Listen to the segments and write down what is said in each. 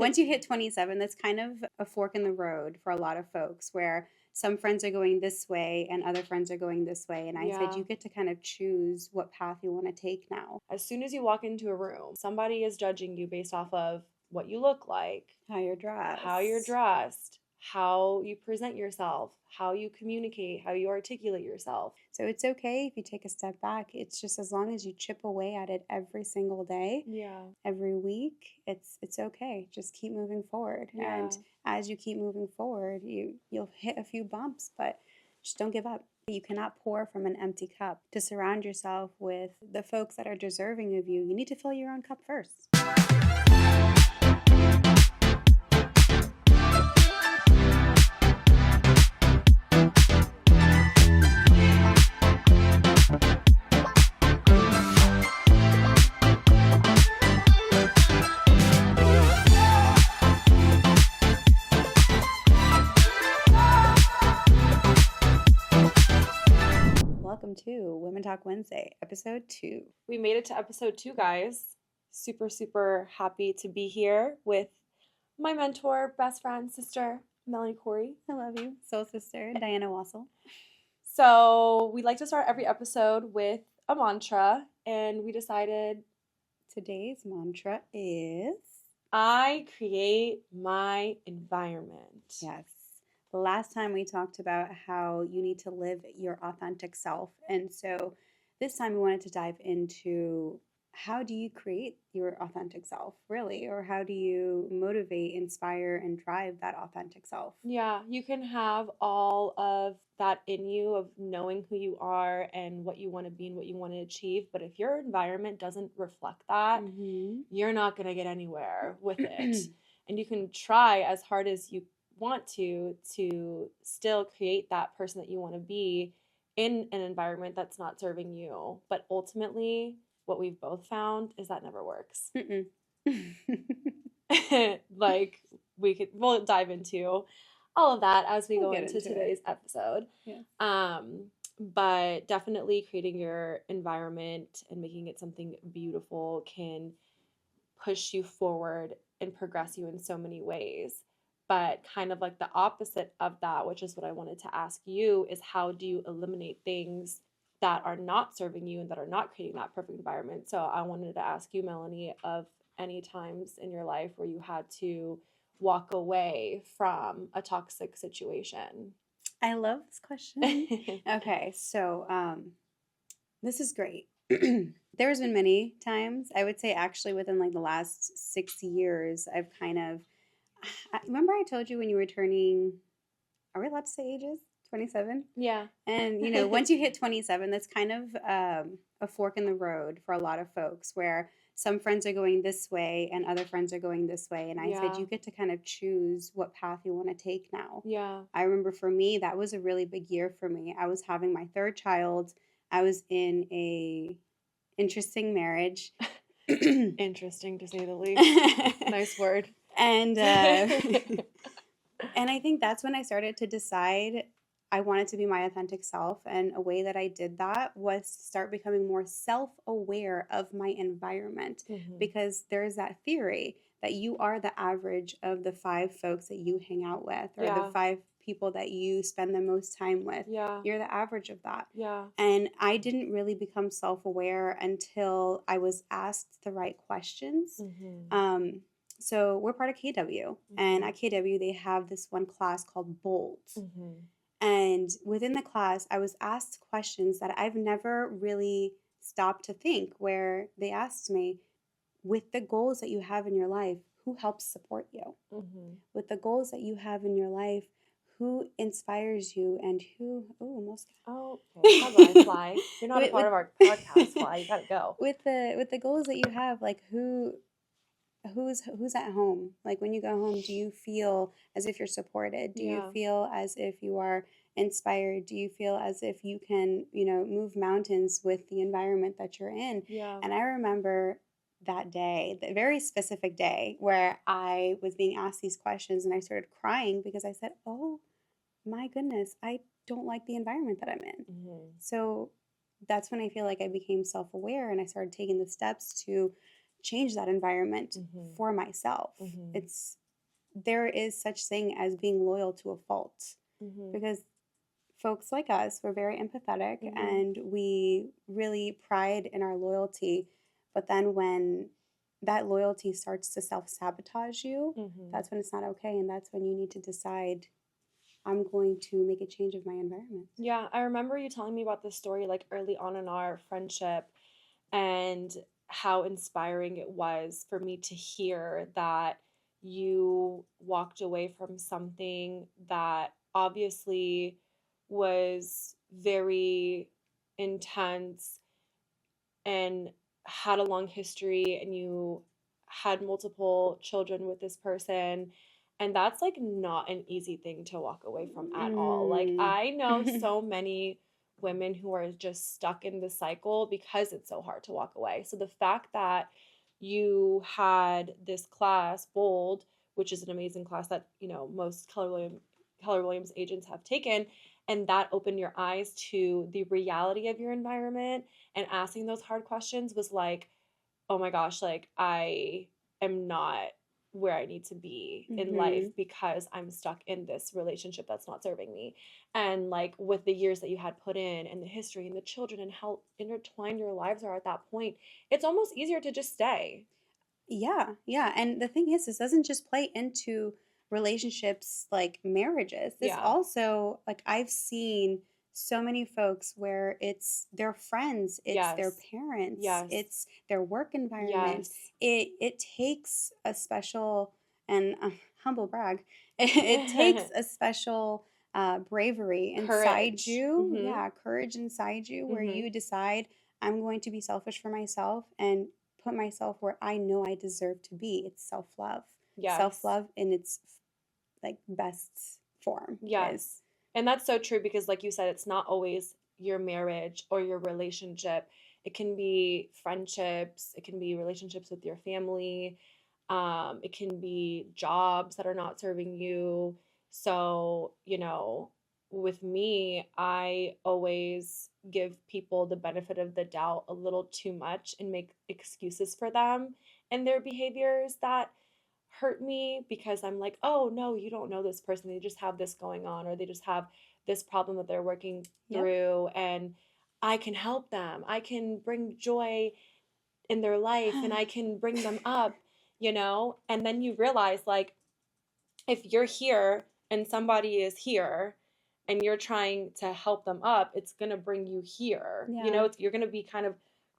once you hit 27, that's kind of a fork in the road for a lot of folks where some friends are going this way and other friends are going this way. And I said, Yeah. you get to kind of choose what path you want to take now. As soon as you walk into a room, somebody is judging you based off of what you look like, How you're dressed. how you present yourself, how you communicate, how you articulate yourself. So it's okay if you take a step back. It's just as long as you chip away at it every single day, Yeah. every week, it's okay. Just keep moving forward. Yeah. And as you keep moving forward, you'll hit a few bumps, but just don't give up. You cannot pour from an empty cup. To surround yourself with the folks that are deserving of you, you need to fill your own cup first. Welcome to Women Talk Wednesday, episode 2. We made it to episode 2, guys. Super, super happy to be here with my mentor, best friend, sister, Melanie Corey. I love you. Soul sister, Diana Wassel. So we like to start every episode with a mantra, and we decided today's mantra is I create my environment. Yes. The last time we talked about how you need to live your authentic self. And so this time we wanted to dive into how do you create your authentic self, really? Or how do you motivate, inspire, and drive that authentic self? Yeah, you can have all of that in you of knowing who you are and what you want to be and what you want to achieve. But if your environment doesn't reflect that, you're not going to get anywhere with it. And you can try as hard as you want to still create that person that you want to be in an environment that's not serving you. But ultimately, what we've both found is that never works. Like we'll dive into all of that as we go into today's episode. Yeah. But definitely creating your environment and making it something beautiful can push you forward and progress you in so many ways. But kind of like the opposite of that, which is what I wanted to ask you, is how do you eliminate things that are not serving you and that are not creating that perfect environment? So I wanted to ask you, Melanie, of any times in your life where you had to walk away from a toxic situation. I love this question. Okay, so this is great. There's been many times, I would say actually within like the last 6 years, I've kind of, remember I told you when you were turning, are we allowed to say ages? 27? Yeah. And, you know, once you hit 27, that's kind of a fork in the road for a lot of folks where some friends are going this way and other friends are going this way. And I said, you get to kind of choose what path you want to take now. Yeah. I remember for me, that was a really big year for me. I was having my third child. I was in a interesting marriage. Interesting to say the least. Nice word. And and I think that's when I started to decide I wanted to be my authentic self. And a way that I did that was to start becoming more self-aware of my environment, because there's that theory that you are the average of the 5 folks that you hang out with, or the 5 people that you spend the most time with. Yeah. You're the average of that. Yeah. And I didn't really become self-aware until I was asked the right questions. So we're part of KW, and at KW they have this one class called Bold. And within the class, I was asked questions that I've never really stopped to think, where they asked me, with the goals that you have in your life, who helps support you? With the goals that you have in your life, who inspires you, and who, okay. Bye-bye, Fly. You're not a part of our podcast, Fly. You gotta go. With the goals that you have, like who's at home? Like when you go home, do you feel as if you're supported? Do you feel as if you are inspired? Do you feel as if you can, move mountains with the environment that you're in? And I remember that day, the very specific day where I was being asked these questions, and I started crying because I said, oh my goodness, I don't like the environment that I'm in. So that's when I feel like I became self-aware, and I started taking the steps to change that environment Mm-hmm. for myself. Mm-hmm. There is such thing as being loyal to a fault, Mm-hmm. because folks like us, we're very empathetic Mm-hmm. and we really pride in our loyalty. But then when that loyalty starts to self sabotage you, Mm-hmm. that's when it's not okay. And that's when you need to decide, I'm going to make a change of my environment. Yeah, I remember you telling me about this story like early on in our friendship, and how inspiring it was for me to hear that you walked away from something that obviously was very intense and had a long history, and you had multiple children with this person, and that's like not an easy thing to walk away from at all. Like Mm. I know so many women who are just stuck in the cycle because it's so hard to walk away. So the fact that you had this class Bold, which is an amazing class that most Keller Williams agents have taken, and that opened your eyes to the reality of your environment, and asking those hard questions was like, oh my gosh, like I am not where I need to be in life Mm-hmm. because I'm stuck in this relationship that's not serving me. And like with the years that you had put in, and the history and the children and how intertwined your lives are at that point, it's almost easier to just stay. Yeah, yeah. And the thing is, this doesn't just play into relationships like marriages. This Yeah. also, like, I've seen so many folks where it's their friends, it's their Yes. parents, Yes. it's their work environment. Yes. It takes a special, and humble brag, it takes a special bravery inside Courage. you. Mhm. Yeah, courage inside you, where Mhm. you decide, I'm going to be selfish for myself and put myself where I know I deserve to be. It's self love. Self Yes. love in its like best form is Yes. And that's so true because, like you said, it's not always your marriage or your relationship. It can be friendships, it can be relationships with your family, it can be jobs that are not serving you. So, with me, I always give people the benefit of the doubt a little too much and make excuses for them and their behaviors that hurt me, because I'm like, oh no, you don't know this person. They just have this going on, or they just have this problem that they're working yep. through, and I can help them. I can bring joy in their life, and I can bring them up, And then you realize, like, if you're here and somebody is here and you're trying to help them up, it's going to bring you here. Yeah. You're going to be kind of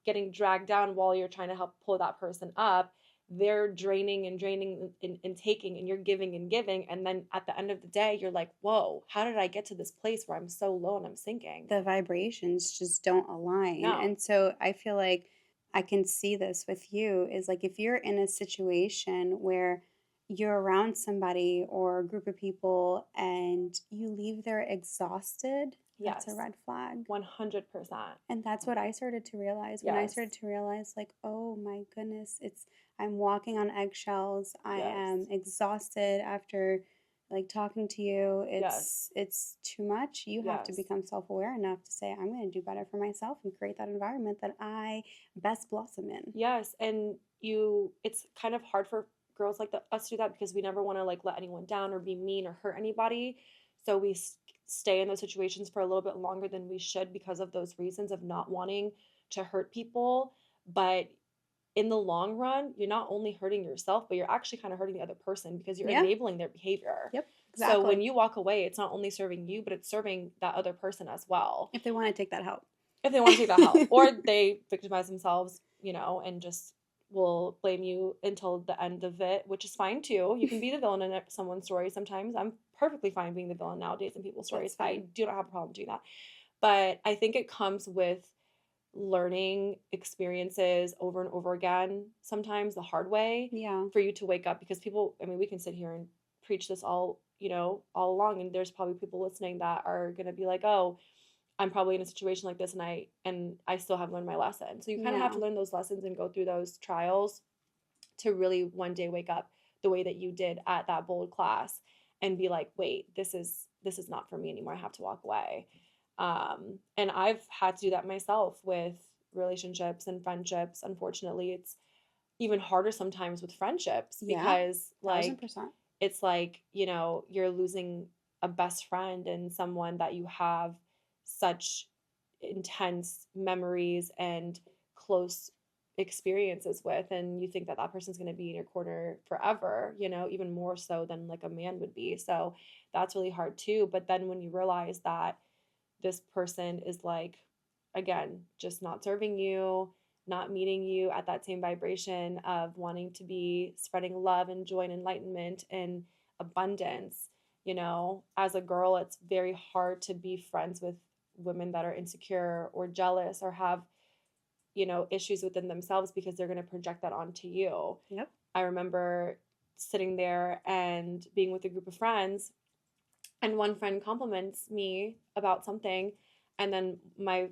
getting dragged down while you're trying to help pull that person up. They're draining and draining and taking, and you're giving and giving. And then at the end of the day, you're like, whoa, how did I get to this place where I'm so low and I'm sinking? The vibrations just don't align. No. And so I feel like I can see this with you is like if you're in a situation where you're around somebody or a group of people and you leave there exhausted, that's a Yes. red flag. 100%. And that's what I started to realize when I Yes. started to realize, like, oh my goodness, I'm walking on eggshells. I am Yes. exhausted after like talking to you. Yes. It's too much. You have to Yes. become self-aware enough to say, I'm going to do better for myself and create that environment that I best blossom in. Yes, and it's kind of hard for girls like us to do that because we never want to like let anyone down or be mean or hurt anybody. So we stay in those situations for a little bit longer than we should because of those reasons of not wanting to hurt people. But in the long run, you're not only hurting yourself, but you're actually kind of hurting the other person because you're Yeah. enabling their behavior. Yep. So when Exactly. you walk away, it's not only serving you, but it's serving that other person as well. If they want to take that help. If they want to take that help, or they victimize themselves, and just will blame you until the end of it, which is fine too. You can be the villain in someone's story sometimes. I'm perfectly fine being the villain nowadays in people's stories. I do not have a problem doing that. But I think it comes with learning experiences over and over again, sometimes the hard way, Yeah. for you to wake up. Because people, I mean, we can sit here and preach this all along, and there's probably people listening that are going to be like, oh, I'm probably in a situation like this, and I still haven't learned my lesson. So you kind of have Yeah. to learn those lessons and go through those trials to really one day wake up the way that you did at that Bold class and be like, wait, this is not for me anymore. I have to walk away. And I've had to do that myself with relationships and friendships. Unfortunately, it's even harder sometimes with friendships Yeah, because, thousand like, percent. it's like, you're losing a best friend and someone that you have such intense memories and close experiences with, and you think that that person's going to be in your corner forever, even more so than like a man would be. So that's really hard too. But then when you realize that this person is like, again, just not serving you, not meeting you at that same vibration of wanting to be spreading love and joy and enlightenment and abundance. As a girl, it's very hard to be friends with women that are insecure or jealous or have, issues within themselves because they're going to project that onto you. Yep. I remember sitting there and being with a group of friends, and one friend compliments me about something, and then my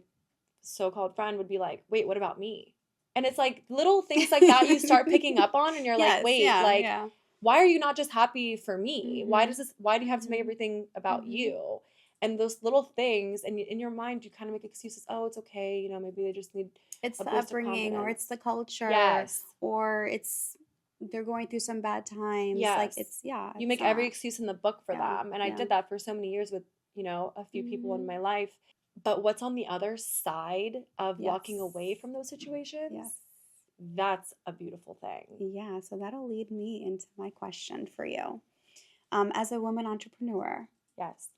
so-called friend would be like, "Wait, what about me?" And it's like little things like that you start picking up on, and you're like, Yes, "Wait, yeah, like, yeah. why are you not just happy for me? Mhm. Why do you have to make Mhm. everything about Mhm. you?" And those little things, and in your mind, you kind of make excuses. Oh, it's okay. Maybe they just need It's a the boost of upbringing, or confidence. it's the culture, Yes. or it's they're going through some bad times. Like Yes. it's yeah, You it's make every not. excuse in the book for Yeah, them. And I yeah. did that for so many years with, a few people in Mhm. my life. But what's on the other side of walking Yes. away from those situations? Yes. That's a beautiful thing. Yeah, so that'll lead me into my question for you. As a woman entrepreneur, Yes.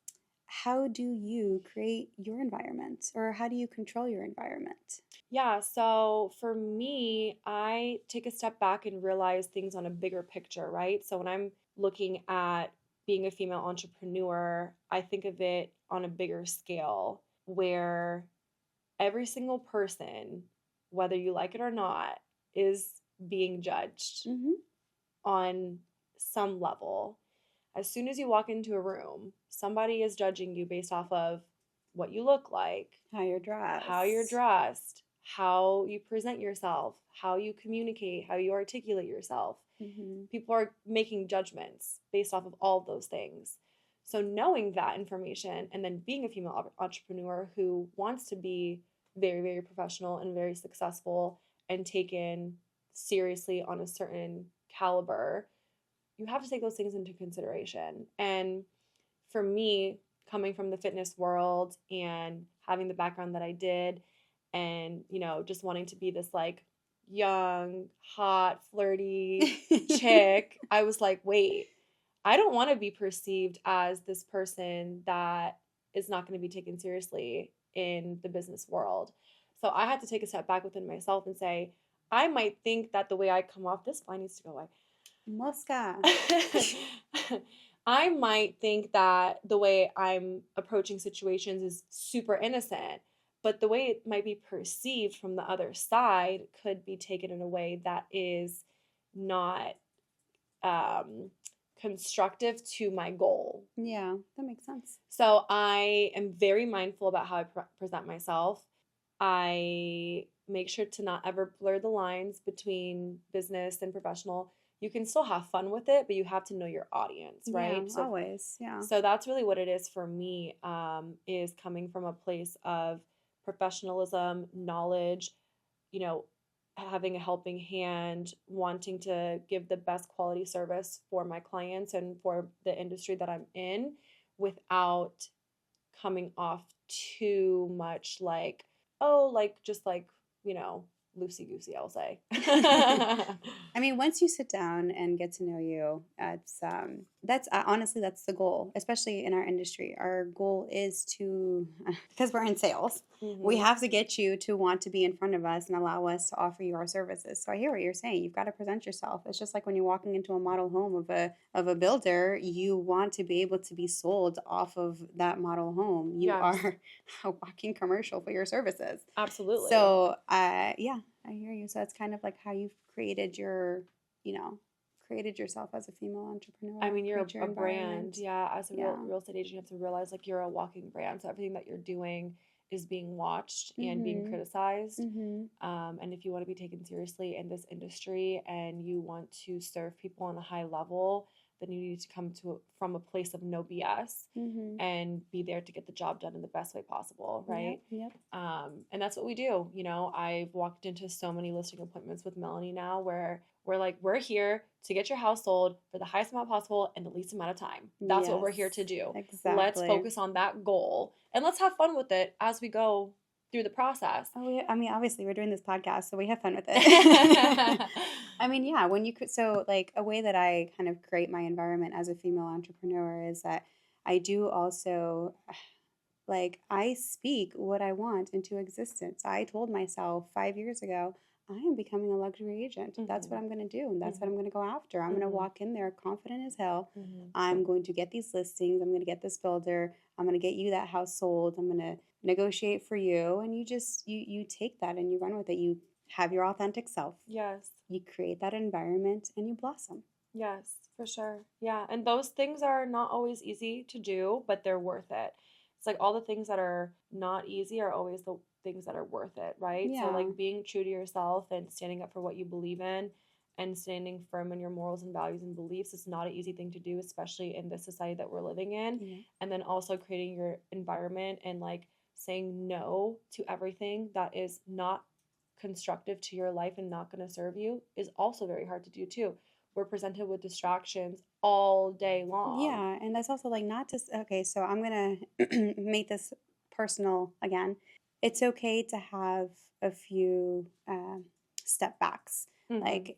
how do you create your environment, or how do you control your environment? Yeah, so for me, I take a step back and realize things on a bigger picture, right? So when I'm looking at being a female entrepreneur, I think of it on a bigger scale where every single person, whether you like it or not, is being judged Mm-hmm. on some level. As soon as you walk into a room, somebody is judging you based off of what you look like, How you're how you're dressed. dressed, how you present yourself, how you communicate, how you articulate yourself. Mm-hmm. People are making judgments based off of all of those things. So, knowing that information and then being a female entrepreneur who wants to be very, very professional and very successful and taken seriously on a certain caliber, you have to take those things into consideration. And for me, coming from the fitness world and having the background that I did, and, just wanting to be this like young, hot, flirty chick, I was like, wait, I don't want to be perceived as this person that is not going to be taken seriously in the business world. So I had to take a step back within myself and say, I might think that the way I come off, this fly needs to go away. Mosca. I might think that the way I'm approaching situations is super innocent, but the way it might be perceived from the other side could be taken in a way that is not um, constructive to my goal. Yeah, that makes sense. So I am very mindful about how I present myself. I make sure to not ever blur the lines between business and professional. You can still have fun with it, but you have to know your audience, Yeah, right? So, always. Yeah. so that's really what it is for me. Is coming from a place of professionalism, knowledge, you know, having a helping hand, wanting to give the best quality service for my clients and for the industry that I'm in without coming off too much like, oh, like just like, loosey goosey, I'll say. I mean, once you sit down and get to know you, that's honestly that's the goal, especially in our industry. Our goal is to because we're in sales, we Hmm. have to get you to want to be in front of us and allow us to offer you our services. So I hear what you're saying. You've got to present yourself. It's just like when you're walking into a model home of a builder, you want to be able to be sold off of that model home. You Yes, are a walking commercial for your services. absolutely. So, yeah, I hear you. So it's kind of like how you've created you know, created yourself as a female I entrepreneur, mean, you're create your a brand. environment. Yeah, as a Yeah. real estate agent, you have to realize like you're a walking brand. So everything that you're doing is being watched and being Mm-hmm. criticized. Mm-hmm. And if you want to be taken seriously in this industry and you want to serve people on a high level, then you need to come from a place of no BS and be there to get the job done in the best way possible, right? Yep. And that's what we do. You know, I've walked into so many listing appointments with Melanie now where we're like, we're here to get your house sold for the highest amount possible in the least amount of time. That's what we're here to do. Exactly. Let's focus on that goal and let's have fun with it as we go through the process. Oh, yeah. I mean, obviously we're doing this podcast, so we have fun with it. I mean, yeah, when you could, so like a way that I kind of create my environment as a female entrepreneur is that I do also, like, I speak what I want into existence. I told myself 5 years ago, I am becoming a luxury agent. That's what I'm going to do, and that's what I'm going to go after. I'm going to walk in there confident as hell. I'm going to get these listings. I'm going to get this builder. I'm going to get you that house sold. I'm going to negotiate for you, and you just you take that and you run with it. You have your authentic self. Yes. You create that environment and you blossom. Yes, for sure. Yeah, and those things are not always easy to do, but they're worth it. It's like all the things that are not easy are always the things that are worth it, right? So Yeah. like being true to yourself and standing up for what you believe in and standing firm in your morals and values and beliefs is not an easy thing to do, especially in the society that we're living in. Yeah. And then also creating your environment and like saying no to everything that is not constructive to your life and not going to serve you is also very hard to do too. We're presented with distractions all day long. Yeah, and that's also like not just okay, so I'm gonna make this personal again. It's okay to have a few step backs. Like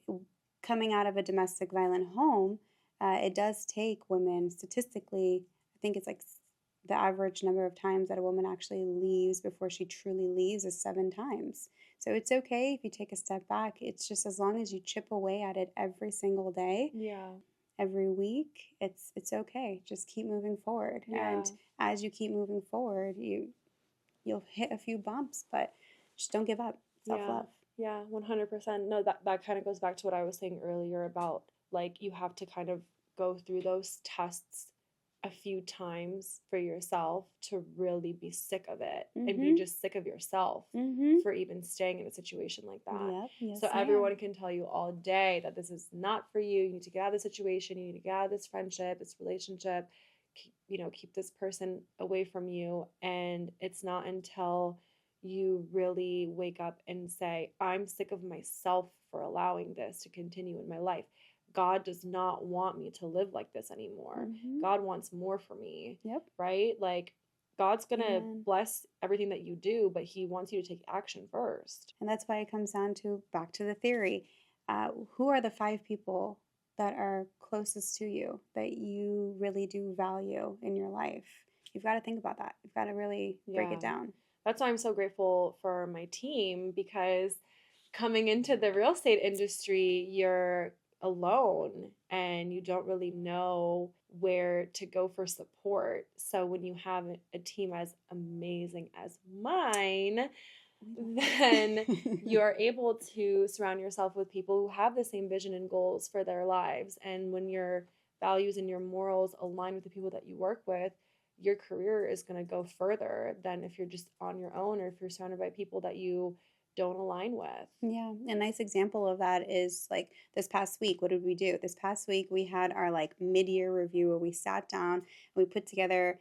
coming out of a domestic violent home, it does take women statistically, I think it's like the average number of times that a woman actually leaves before she truly leaves is 7 times. So it's okay if you take a step back. It's just as long as you chip away at it every single day. Yeah. Every week, it's okay. Just keep moving forward. Yeah. And as you keep moving forward, you'll hit a few bumps, but just don't give up. Self-love. Yeah, 100%. No, that kind of goes back to what I was saying earlier about like you have to kind of go through those tests a few times for yourself to really be sick of it and be just sick of yourself for even staying in a situation like that. Yep. Yes, so everyone can tell you all day that this is not for you. You need to get out of the situation. You need to get out of this friendship, this relationship, keep this person away from you. And it's not until you really wake up and say, I'm sick of myself for allowing this to continue in my life. God does not want me to live like this anymore. God wants more for me. Yep. Right? Like God's going to bless everything that you do, but he wants you to take action first. And that's why it comes down to back to the theory. Who are the 5 people that are closest to you that you really do value in your life? You've got to think about that. You've got to really break it down. That's why I'm so grateful for my team, because coming into the real estate industry, you're alone and you don't really know where to go for support. So when you have a team as amazing as mine, then you're able to surround yourself with people who have the same vision and goals for their lives. And when your values and your morals align with the people that you work with, your career is going to go further than if you're just on your own or if you're surrounded by people that you don't align with. Yeah. A nice example of that is like this past week. What did we do? This past week, we had our like mid-year review where we sat down and we put together,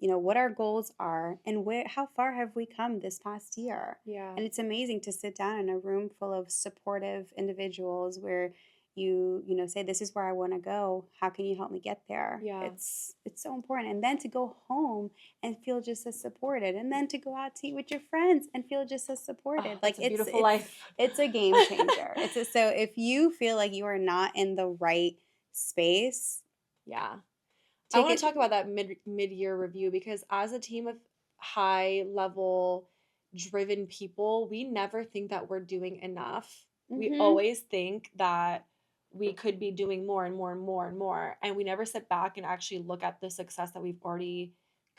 what our goals are and how far have we come this past year. Yeah. And it's amazing to sit down in a room full of supportive individuals where you say, this is where I want to go. How can you help me get there? Yeah. It's so important. And then to go home and feel just as supported, and then to go out to eat with your friends and feel just as supported. Like it's a beautiful life. It's a game changer. So if you feel like you are not in the right space, I want to talk about that mid-year review, because as a team of high level driven people, we never think that we're doing enough. We always think that we could be doing more and more and more and more. And we never sit back and actually look at the success that we've already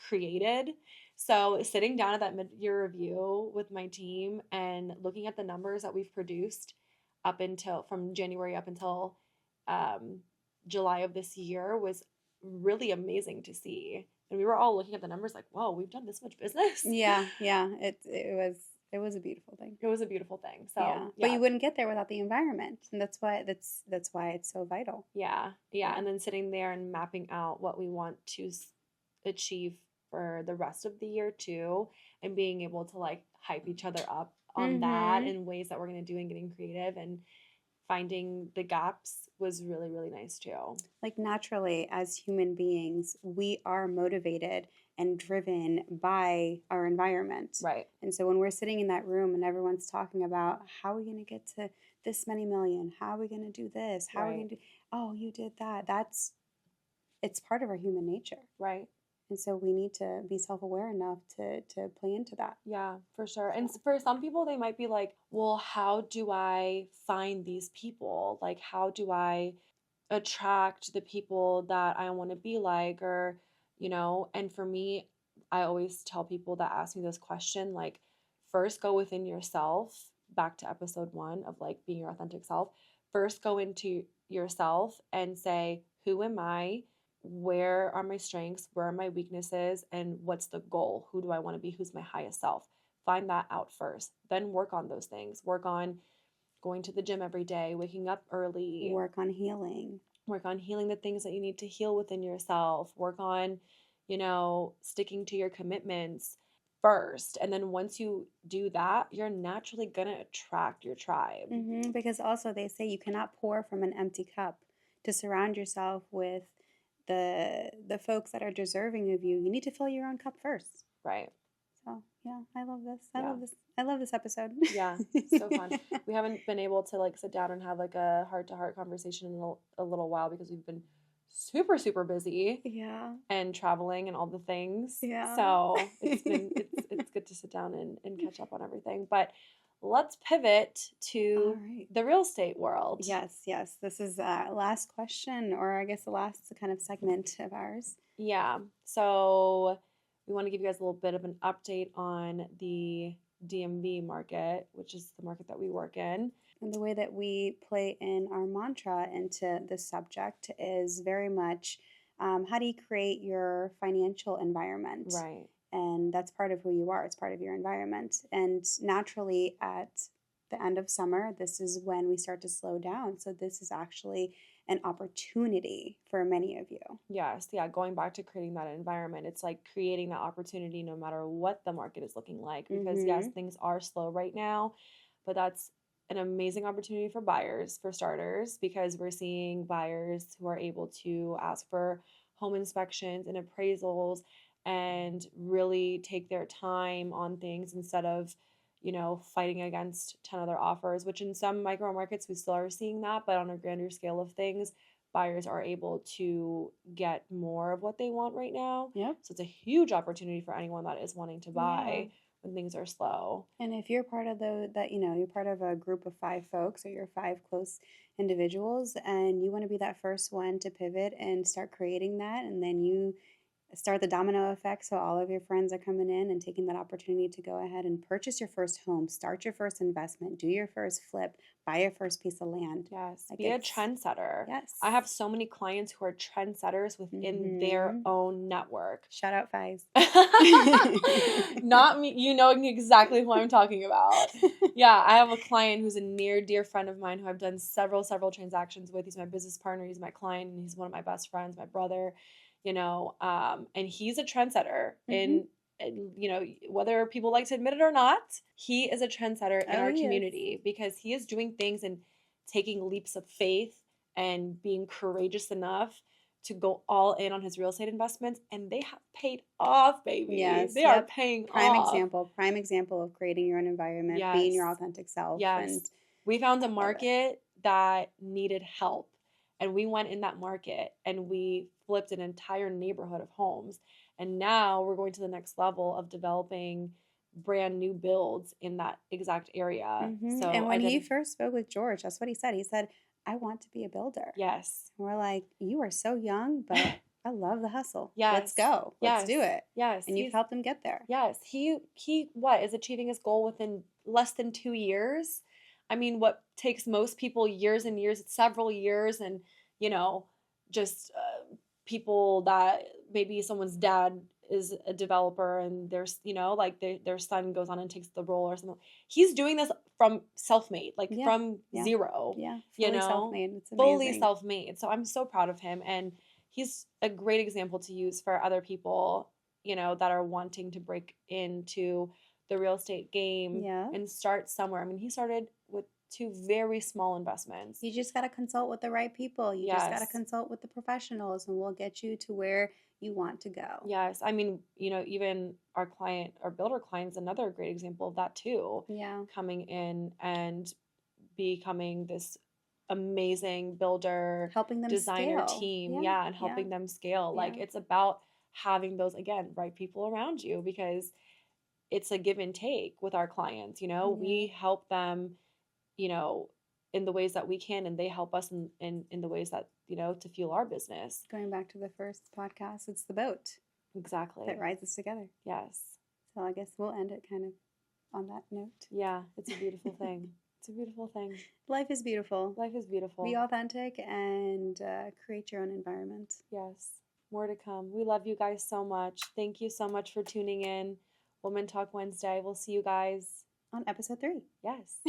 created. So sitting down at that mid-year review with my team and looking at the numbers that we've produced from January up until July of this year was really amazing to see. And we were all looking at the numbers like, whoa, we've done this much business. Yeah. It was It was a beautiful thing. It was a beautiful thing. Yeah. So, But yeah. you wouldn't get there without the environment. And that's why it's so vital. Yeah. Yeah. And then sitting there and mapping out what we want to achieve for the rest of the year too, and being able to like hype each other up on that Mhm. in ways that we're going to do and getting creative and finding the gaps was really, really nice too. Like naturally, as human beings, we are motivated and driven by our environment. Right. And so when we're sitting in that room and everyone's talking about how are we going to get to this many million? How are we going to do this? How are we Right. going to do, oh, you did that. It's part of our human nature. Right. And so we need to be self-aware enough to play into that. Yeah, for sure. And for some people, they might be like, well, how do I find these people? Like, how do I attract the people that I want to be like? Or, and for me, I always tell people that ask me this question, like, first go within yourself, back to episode 1 of like being your authentic self. First go into yourself and say, who am I? Where are my strengths? Where are my weaknesses? And what's the goal? Who do I want to be? Who's my highest self? Find that out first. Then work on those things. Work on going to the gym every day, waking up early. Work on healing. Work on healing the things that you need to heal within yourself. Work on, sticking to your commitments first. And then once you do that, you're naturally going to attract your tribe. Because also they say you cannot pour from an empty cup. To surround yourself with the folks that are deserving of you, you need to fill your own cup first. Right. So yeah, I love this. Yeah. I love this episode. Yeah, so fun. We haven't been able to like sit down and have like a heart-to-heart conversation in a little while because we've been super, super busy. Yeah. And traveling and all the things. Yeah. So it's good to sit down and catch up on everything. But let's pivot to the real estate world. Yes. This is last question, or I guess the last kind of segment of ours. Yeah. So we want to give you guys a little bit of an update on the DMV market, which is the market that we work in. And the way that we play in our mantra into this subject is very much how do you create your financial environment? Right. And that's part of who you are. It's part of your environment. And naturally, at the end of summer, this is when we start to slow down. So this is actually an opportunity for many of you. Yes. Yeah. Going back to creating that environment, it's like creating that opportunity no matter what the market is looking like. Because yes, things are slow right now, but that's an amazing opportunity for buyers, for starters, because we're seeing buyers who are able to ask for home inspections and appraisals and really take their time on things instead of, fighting against 10 other offers, which in some micro markets we still are seeing that, but on a grander scale of things, buyers are able to get more of what they want right now. Yep. So it's a huge opportunity for anyone that is wanting to buy when things are slow. And if you're part of you're part of a group of 5 folks, or you're 5 close individuals, and you want to be that first one to pivot and start creating that, and then you start the domino effect, so all of your friends are coming in and taking that opportunity to go ahead and purchase your first home, start your first investment, do your first flip, buy your first piece of land. Yes, be a trendsetter. Yes. I have so many clients who are trendsetters within their own network. Shout out Fies. Not me. You know exactly who I'm talking about. Yeah, I have a client who's a near dear friend of mine who I've done several transactions with. He's my business partner. He's my client, and he's one of my best friends, my brother. And he's a trendsetter in, whether people like to admit it or not, he is a trendsetter in our community because he is doing things and taking leaps of faith and being courageous enough to go all in on his real estate investments, and they have paid off, baby. Yes, they are paying off. Prime example of creating your own environment, being your authentic self. Yes. And we found a market that needed help. And we went in that market and we flipped an entire neighborhood of homes. And now we're going to the next level of developing brand new builds in that exact area. So, and when he first spoke with George, that's what he said. He said, I want to be a builder. Yes. And we're like, you are so young, but I love the hustle. Yes. Let's go. Let's do it. Yes. And you've helped him get there. Yes. He is achieving his goal within less than 2 years. I mean, what takes most people years and years, several years, and, just people that maybe someone's dad is a developer and there's, you know, like their son goes on and takes the role or something. He's doing this from self-made, like Yeah. from Yeah. zero, Yeah. you Fully know, self-made. It's fully amazing. self-made. So I'm so proud of him. And he's a great example to use for other people, you know, that are wanting to break into the real estate game Yeah. and start somewhere. I mean, he started with 2 very small investments. You just got to consult with the right people. You just got to Yes. consult with the professionals, and we'll get you to where you want to go. Yes. I mean, you know, even our client, our builder client's another great example of that too. Yeah. Coming in and becoming this amazing builder, Helping them designer scale. team. Yeah. Yeah, and Yeah. helping them scale. Like Yeah. it's about having those, again, right people around you, because it's a give and take with our clients. You know, Yeah. we help them, you know, in the ways that we can, and they help us in the ways that, you know, to fuel our business. Going back to the first podcast, it's the boat Exactly. that rides us together. Yes. So I guess we'll end it kind of on that note. Yeah, it's a beautiful thing. It's a beautiful thing. Life is beautiful. Life is beautiful. Be authentic and create your own environment. Yes. More to come. We love you guys so much. Thank you so much for tuning in. Woman Talk Wednesday. We'll see you guys on episode 3. Yes.